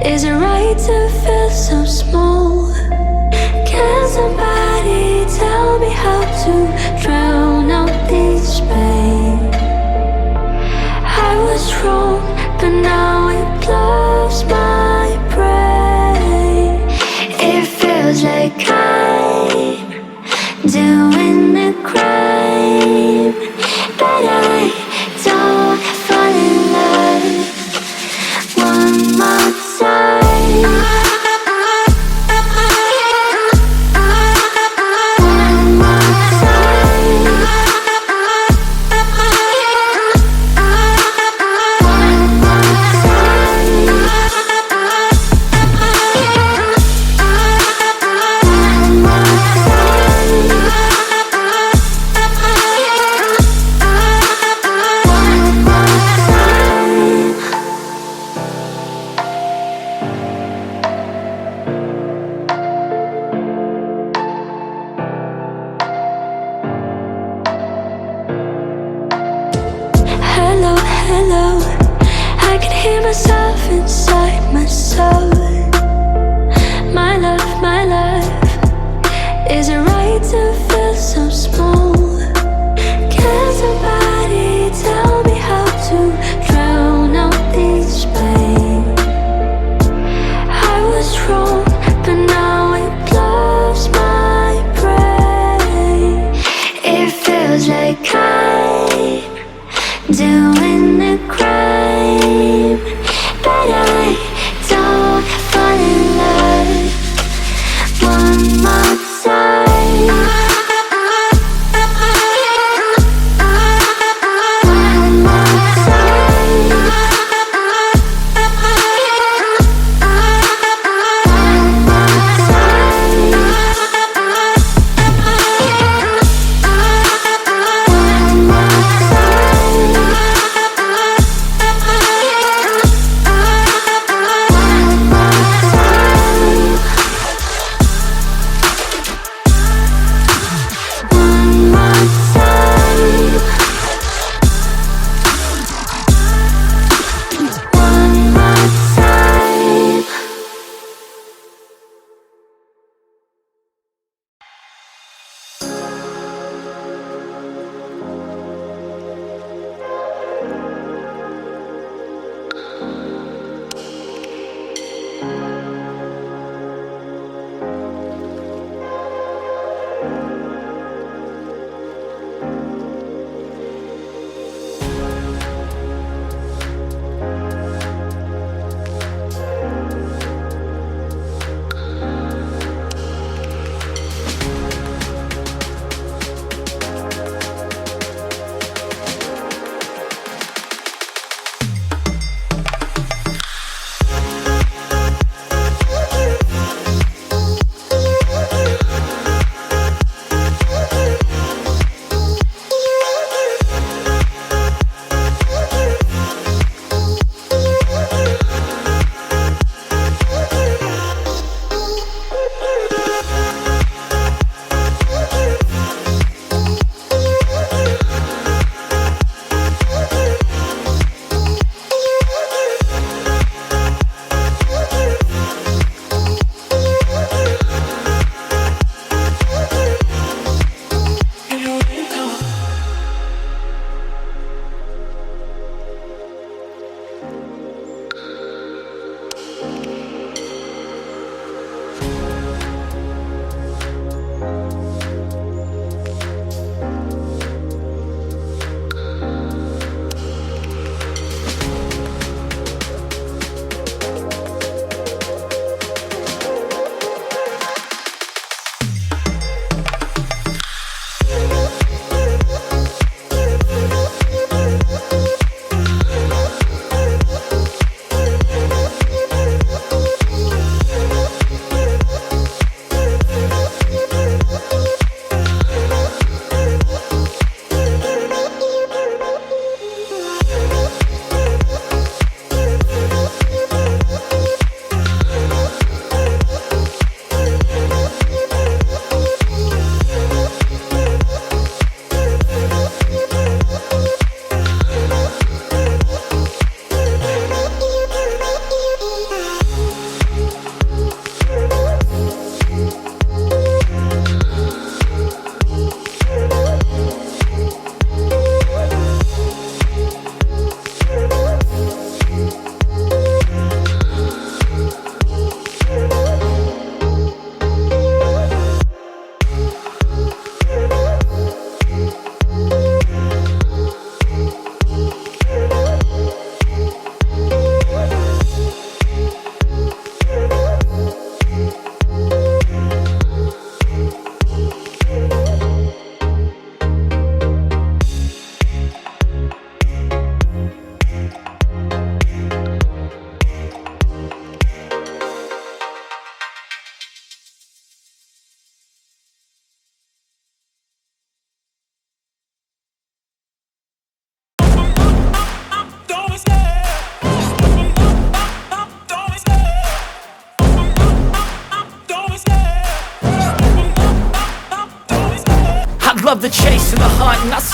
Is it right to feel so small? Can somebody tell me how to drown out this pain? I was wrong, but now it blows my brain. It feels like I'm doing a crime, but I don't fall in love one more time. One more time. myself inside my soul. My love, is it right to feel so small? Can somebody tell me how to drown out this pain? I was wrong, but now it blows my brain. It feels like I'm doing the crime, but I don't fall in love.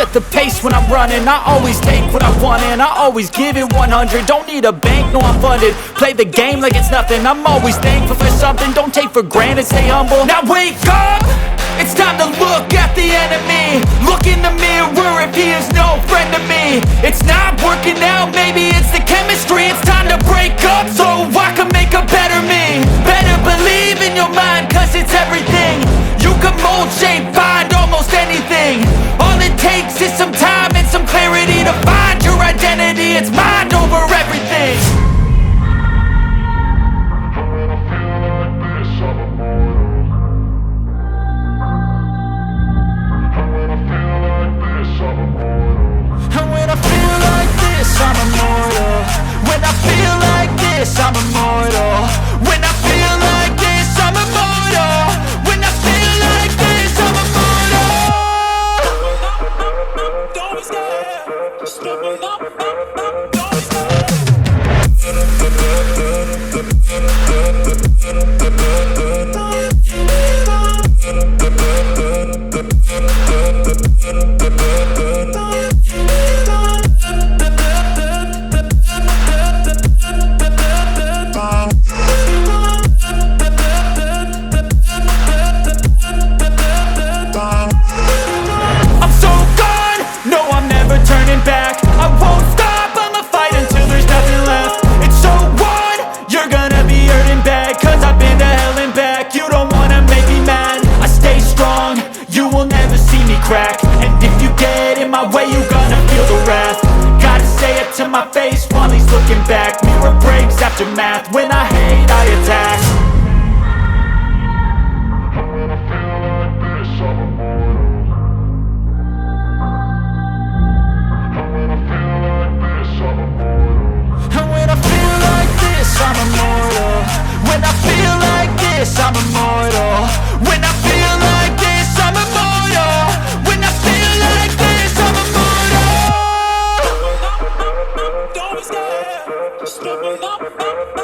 set the pace when I'm running. I always take what I want and I always give it 100. Don't need a bank, no I'm funded. Play the game like it's nothing. I'm always thankful for something. Don't take for granted, stay humble. Now wake up, it's time to look at the enemy. Look in the mirror if he is no friend to me. It's not working out, maybe it's the chemistry. It's time to break up so I can make a better me. Better believe in your mind, cause it's everything. You can mold, shape, find almost anything. All it takes is some time and some clarity to find your identity. It's mind over everything. And when I feel like this, I'm immortal. When I feel like this, I'm immortal. When I feel like this, I'm immortal. When I feel like this, I'm immortal. Don't be scared. Just double up, don't be scared. And if you get in my way, you gonna feel the wrath. Gotta say it to my face while he's looking back. Mirror breaks after math. When I hate, I attack. And when I feel like this, I'm immortal. And when I feel like this, I'm immortal. And when I feel like this, I'm immortal. When I feel like this, I'm immortal. When I feel like this, I'm immortal. When I feel like this, I'm immortal. Don't be scared. Just double up.